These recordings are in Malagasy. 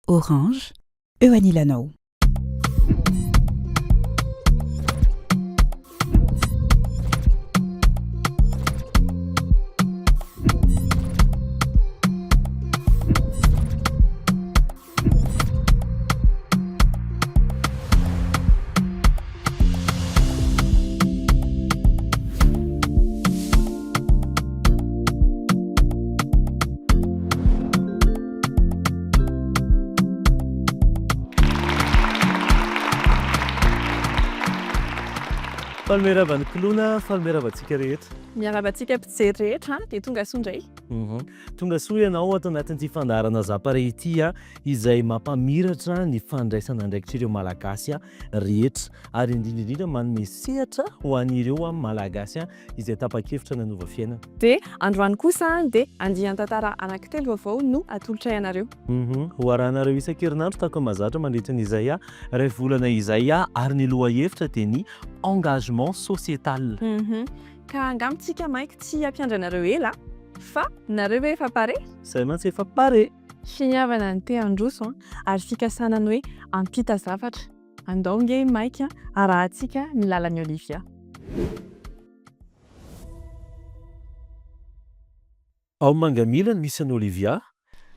Orange, eo anilanao. Falmeravany kilona, falmeravantsika rehetra. Miaravantsika mpijery rehetra dia tonga soa indray. Tonga soa ianao ato anatin'ity fandarana zapare ity izay mampamiratra ny fandraisana andraikitr'ireo malagasy rehetra ary indrindrindrindra manome sehatra ho an'ireo malagasy izay tapa-kevitra nanova fiainana. Dia androany kosa dia andiany tantara anankitelo vaovao no atolotra ianareo. Ho arahanareo isan-kerinandro tako mahazatra mandritra n'izay iray volana izay ary ny lohahevitra dia ny engagement sociétal. Ka angamintsika maiky tsy ampiandranareo ela fa nareo hoe efa pare? Izay mantsy efa pare. Finiavana ny te-handroso ary fikasanany hoe ampita zavatra. Andao nge maiky arahantsika ny lalan'i Olivia. Ao mangamilany misy an'i Olivia,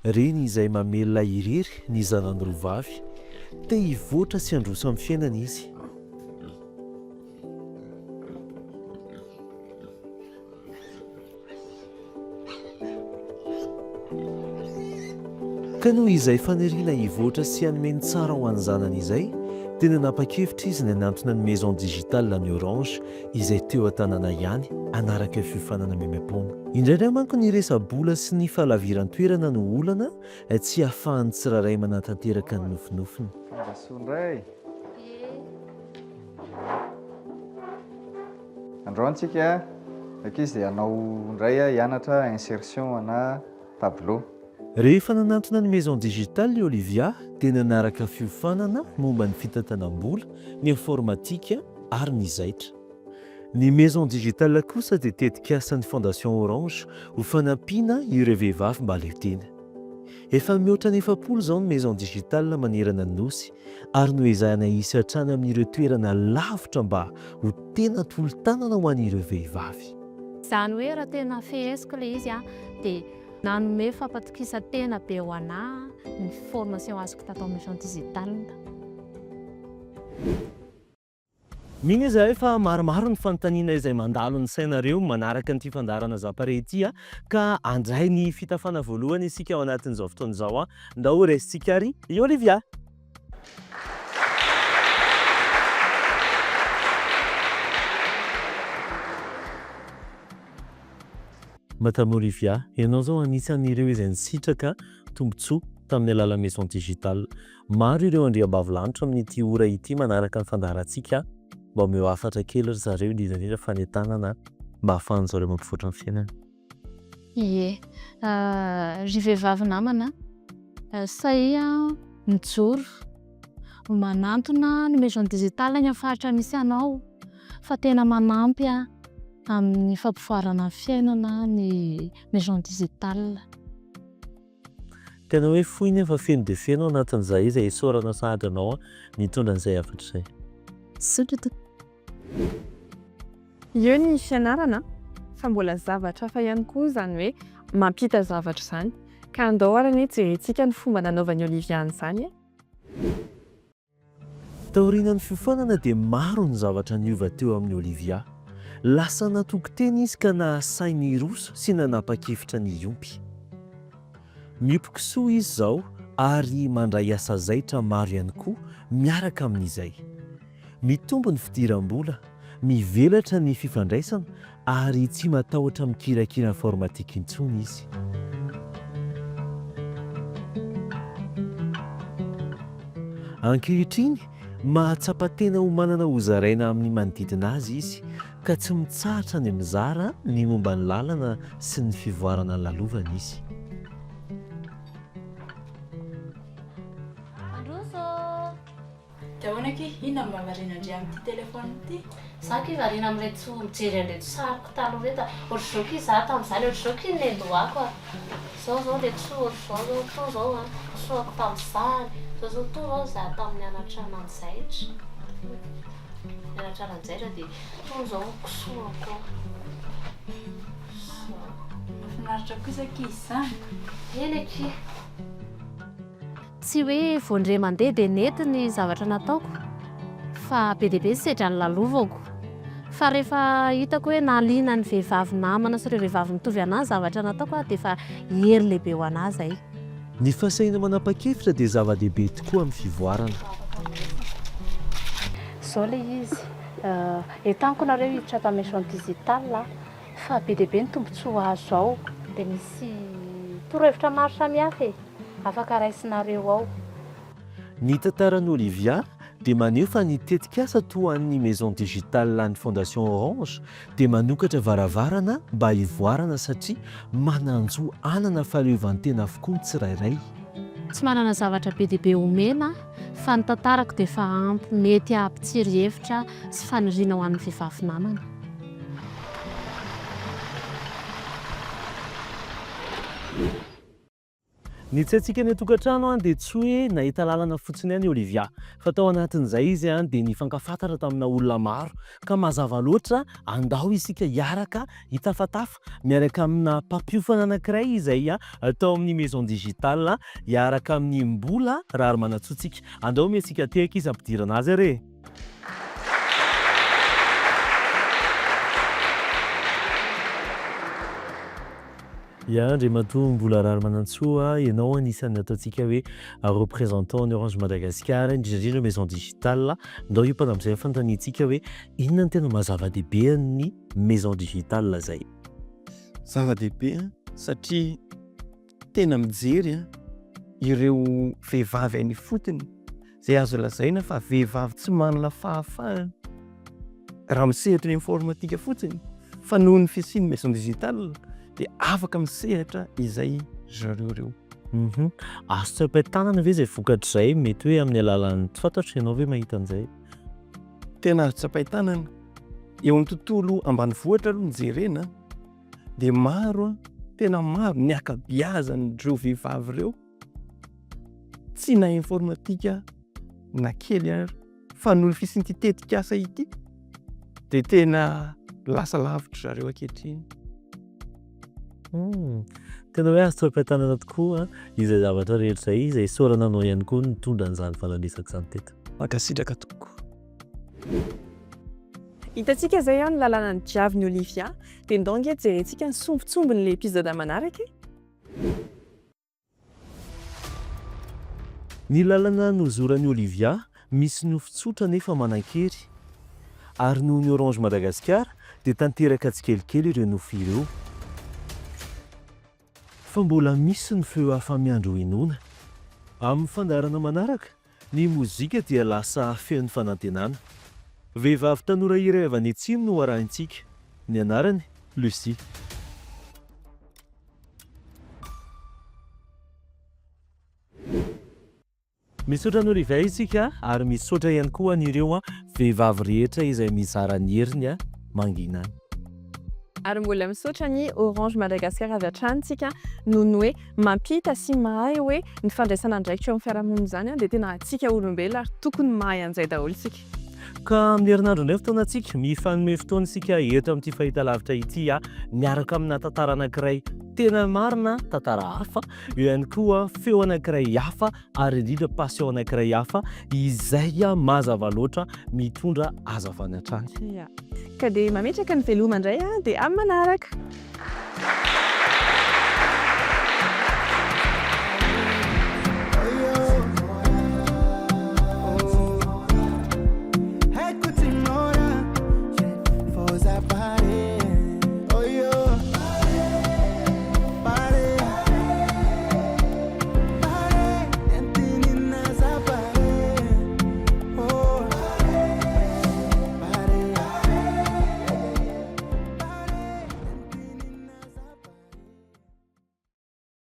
reny izay mamelona irery ny zanany roa vavy, te hivoatra sy handroso amin'ny fiainana izy. Ka noho izay faniriana hivoatra sy hanomeny tsara ho an'ny zanany izay, dia nanapa-kevitra izy ny anantona ny Maisons Digitales ny Orange izay teo an-tanàna ihany anaraka fiofanana maimaimpoana. Indraindray manko ny resa-bola sy ny falaviran-toerana no olana tsy ahafahany tsiraray manatanteraka ny nofinofiny. Indray. Androantsika ankizy dia hanao indray hianatra insertion ana tableau. Rehefa nanantona ny Maisons Digitales i Olivia dia nanaraka fiofanana momba ny fitantanam-bola, ny informatika ary ny zaitra. Ny Maisons Digitales kosa dia tetikasa ny Fondation Orange ho fanampiana ireo vehivavy mba leo tena. Efa mihoatra ny 700 izao ny Maisons Digitales manerana ny nosy ary no ezahana hisy hatrany amin'ireo toerana lavitra mba ho tena tolo-tanana ho an'ireo vehivavy. Izany hoe raha tena feheziko ilay izy dia nanome fampatokisa-tena be ho anahy ny formation azoko tato amin'ny Maisons Digitales. Mino izay fa maromaro ny fanontaniana izay mandalo ny sainareo manaraka n'ity fandarana zapare ity ka andray ny fitafana voalohany isika ao anatin'izao fotoana izao ndao resitsika ary i Olivia. Madame Olivia, ianao zao anisan'ireo izay nisitraka tombontsoa tamin'ny alalan'ny Maisons Digitales. Maro ireo andriambavilanitra amin'ity ora ity manaraka ny fandarantsika mba omeo hafatra kely ry zareo indrindra fanentanana mba ahafahan'izareo mampivoatra ny fiainana. Ie, ry vehivavy namana, sahy mijoro manantona ny Maisons Digitales ny faritra misy anao fa tena manampy amin'ny fampivoarana ny fiainana ny Maisons Digitales. Tena hoe fohy nefa feno dia feno anatin'izay izay esorana sahady anao nitondra an'izay hafatra izay. Sotrito. Io ny fianarana fa mbola zavatra fa ihany koa izany hoe mampita zavatra izany. Ka andao arany jerentsika ny fomba nanaovan'i Olivia an'izany. Taorian'ny fiofanana dia maro ny zavatra niova teo amin'ny Olivia. Lasa natoko-teny izy ka nasahy niroso sy nanapa-kevitra ny iompy. Miompy kisoa izy izao ary mandray asa zaitra maro ihany koa miaraka amin'izay. Mitombo ny fidiram-bola, mivelatra ny fifandraisana ary tsy matahotra mikirakira informatika intsony izy. Ankehitriny mahatsapa-tena ho manana hozaraina amin'ny manodidina azy izy ka tsy mitsahatra ny mizara ny momba ny lalana sy ny fivoarana ny lalovana izy. Mandroso! Dahoana ki, ina mba varina andry amin'ity telefona ity? Za ki varina amin'reto mijery an'reto sariko taloha reto. Ohatr'izao ki za tamin'izany, ohatr'izao ki nendoako. Zao reto ohatr'izao zao. kisoako tamin'izany zao zao to ao za tamin'ny anatra manjaitra mianatra ranjaitra dia to zao kisoako mahafinaritra kosa kizy izany. eny aky tsy hoe voandre mandeha dia nety ny zavatra nataoko fa be dia be sedra ny lalovako fa rehefa hitako hoe naliana ny vehivavy namana sy ireo vehivavy mitovy anazy zavatra nataoko dia efa hery lehibe ho anazy ay. Ny fasaina manapa-kevitra dia zava-dehibe tokoa amin'ny fivoarana. Zao le izy etanko nareo hiditra tamin'ny Maisons Digitales fa be dia be ny tombontsoa azo ao dia misy torohevitra maro samihafa afaka raisinareo ao. Ny Tantaran'i Olivia dia maneho fa ny tetikasa toa an'ny Maisons Digitales ny Fondation Orange dia manokatra varavarana mba hivoarana satria mananjo anana fahaleovantena avokoa ny tsirairay. Tsy manana zavatra be dia be omena fa ny tantarako dia efa ampy mety ampitsiry hevitra sy faniriana ho an'ny vehivavy namana. Ny tsaintsika ny tokantrano dia tsy hoe nahita lalana fotsiny any Olivia fa tao anatin'izay izy dia nifankafantatra tamina olona maro ka mazava loatra andao isika hiaraka hitafatafa miaraka amina mpampiofana anankiray izay atao amin'ny Maisons Digitales hiaraka amin'ny mbola raha ary manatsotsika andao miantsika tehaka izy ampidirana azy are. André matoa mbola rary manantsoa ianao anisan'ny ataontsika hoe représentant ny Orange Madagascar indrindra Maisons Digitales ndao io mpana amin'izay fantanitsika hoe inona ny tena mazava-dehibe ny Maisons Digitales zay. Zava-dehibe satria tena mijery ireo vehivavy any fotony zay azo lazaina fa vehivavy tsy manana fahafahana raha misehatra ny informatika fotsiny fa noho ny fisian'ny Maisons Digitales dia afaka misehatra izay zareo reo. Azo tsapain-tanana ve zay vokatra izay mety hoe amin'ny alalan'ny tsy fantatro ianao ve mahita an'izay? Tena azo tsapain-tanana eo amin'ny tontolo ambanivohitra aloha nijerena dia maro tena maro ny akabeazan'ireo vehivavy ireo tsy na informatika na kely ary fa noho ny fisian'ity tetikasa ity dia tena lasa lavitra zareo ankehitriny. Tena hoe azo tsapain-tanana tokoa izay zavatra rehetra izay izay sorananao ihany koa nitondra an'izany fanalesaka izany teto. Mankasitraka tokoa. Hitantsika izay ny lalànan'ny diavin'ny Olivia dia ndao nge jerentsika ny sombintsombin'ilay épisode manaraka. Ny lalana nozoran'ny Olivia misy nofotsotra nefa manan-kery ary noho ny Orange Madagascar dia tanteraka tsikelikely ireo nofo ireo. Fa mbola misy ny feo hafa miandro hinoana. Amin'ny fandarana manaraka, ny mozika dia lasa feon'ny fanantenana. Vehivavy tanora iray avy any atsimo no arahintsika. Ny anarany, Lucie. Misaotra ny Olivia isika ary misaotra ihany koa an'ireo vehivavy rehetra izay mizara ny heriny manginany. Ary mbola misaotra ny Orange Madagascar avy hatranintsika noho ny hoe mampita sy mahay hoe ny fandraisana andraikitra eo amin'ny fiarahamonina izany dia tena antsika olombelona ary tokony mahay an'izay daholo isika. Ka amin'ny herinandro indray fotoanantsika mifanome fotoana isika eto amin'ity fahitalavitra ity miaraka amina tantara anankiray tena marina, tantara hafa, eo ihany koa feo anankiray hafa ary indrindra passion anankiray hafa izay mazava loatra mitondra hazavana hatrany. Ka dia mametraka ny veloma indray dia amin'ny manaraka.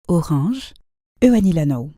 Orange, eo anilanao.